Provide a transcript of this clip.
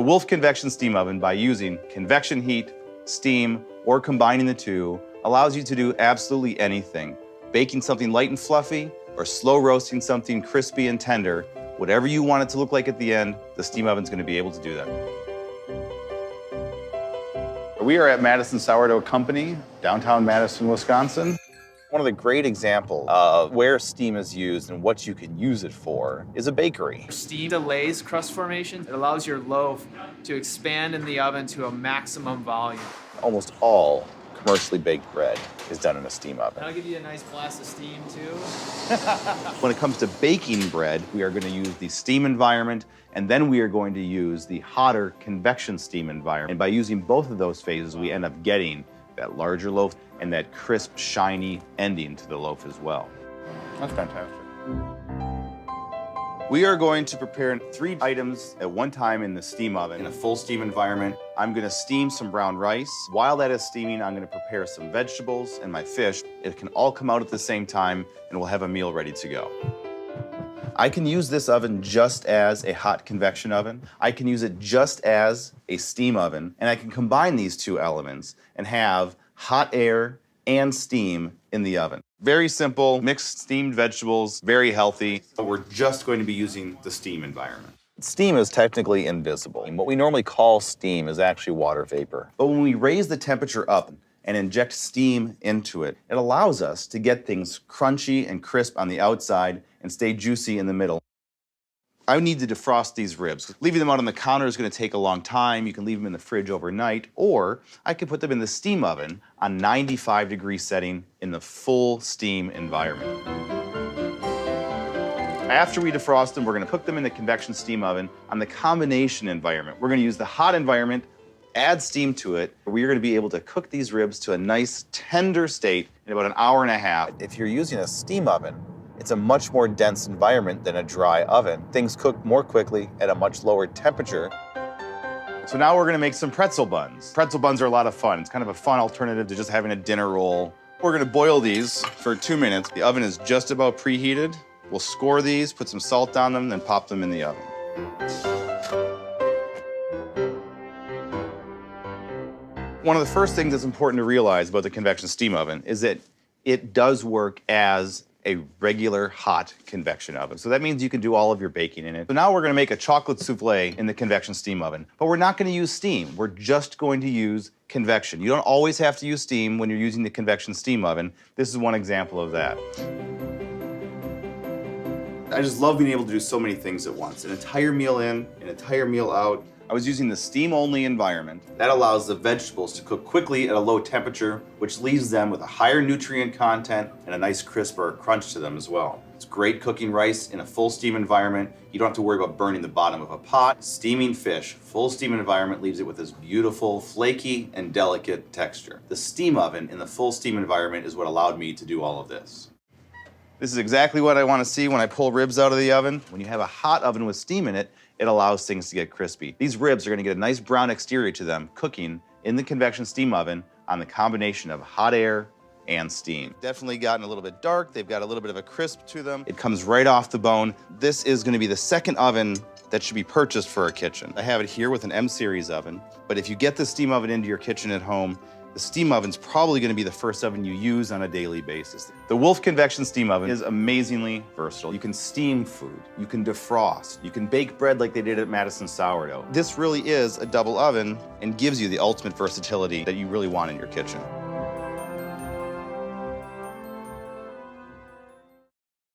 The Wolf Convection Steam Oven, by using convection heat, steam, or combining the two, allows you to do absolutely anything. Baking something light and fluffy, or slow roasting something crispy and tender, whatever you want it to look like at the end, the steam oven's gonna be able to do that. We are at Madison Sourdough Company, downtown Madison, Wisconsin. One of the great examples of where steam is used and what you can use it for is a bakery. Steam delays crust formation. It allows your loaf to expand in the oven to a maximum volume. Almost all commercially baked bread is done in a steam oven. I'll give you a nice blast of steam too. When it comes to baking bread, we are going to use the steam environment, and then we are going to use the hotter convection steam environment. And by using both of those phases, we end up getting that larger loaf and that crisp, shiny ending to the loaf as well. That's fantastic. We are going to prepare 3 items at one time in the steam oven in a full steam environment. I'm gonna steam some brown rice. While that is steaming, I'm gonna prepare some vegetables and my fish. It can all come out at the same time and we'll have a meal ready to go. I can use this oven just as a hot convection oven. I can use it just as a steam oven, and I can combine these two elements and have hot air and steam in the oven. Very simple, mixed steamed vegetables, very healthy, but we're just going to be using the steam environment. Steam is technically invisible. What we normally call steam is actually water vapor. But when we raise the temperature up and inject steam into it, it allows us to get things crunchy and crisp on the outside and stay juicy in the middle. I need to defrost these ribs. Leaving them out on the counter is going to take a long time. You can leave them in the fridge overnight, or I could put them in the steam oven on 95-degree setting in the full steam environment. After we defrost them, we're going to cook them in the convection steam oven on the combination environment. We're going to use the hot environment, add steam to it. We're going to be able to cook these ribs to a nice tender state in about an hour and a half. If you're using a steam oven, it's a much more dense environment than a dry oven. Things cook more quickly at a much lower temperature. So now we're gonna make some pretzel buns. Pretzel buns are a lot of fun. It's kind of a fun alternative to just having a dinner roll. We're gonna boil these for 2 minutes. The oven is just about preheated. We'll score these, put some salt on them, then pop them in the oven. One of the first things that's important to realize about the convection steam oven is that it does work as a regular hot convection oven. So that means you can do all of your baking in it. So now we're gonna make a chocolate souffle in the convection steam oven, but we're not gonna use steam. We're just going to use convection. You don't always have to use steam when you're using the convection steam oven. This is one example of that. I just love being able to do so many things at once. An entire meal in, an entire meal out. I was using the steam-only environment. That allows the vegetables to cook quickly at a low temperature, which leaves them with a higher nutrient content and a nice crisp or crunch to them as well. It's great cooking rice in a full steam environment. You don't have to worry about burning the bottom of a pot. Steaming fish, full steam environment leaves it with this beautiful, flaky, and delicate texture. The steam oven in the full steam environment is what allowed me to do all of this. This is exactly what I want to see when I pull ribs out of the oven. When you have a hot oven with steam in it, it allows things to get crispy. These ribs are going to get a nice brown exterior to them cooking in the convection steam oven on the combination of hot air and steam. Definitely gotten a little bit dark. They've got a little bit of a crisp to them. It comes right off the bone. This is going to be the second oven that should be purchased for a kitchen. I have it here with an M-series oven, but if you get the steam oven into your kitchen at home, the steam oven's probably going to be the first oven you use on a daily basis. The Wolf Convection Steam Oven is amazingly versatile. You can steam food, you can defrost, you can bake bread like they did at Madison Sourdough. This really is a double oven and gives you the ultimate versatility that you really want in your kitchen.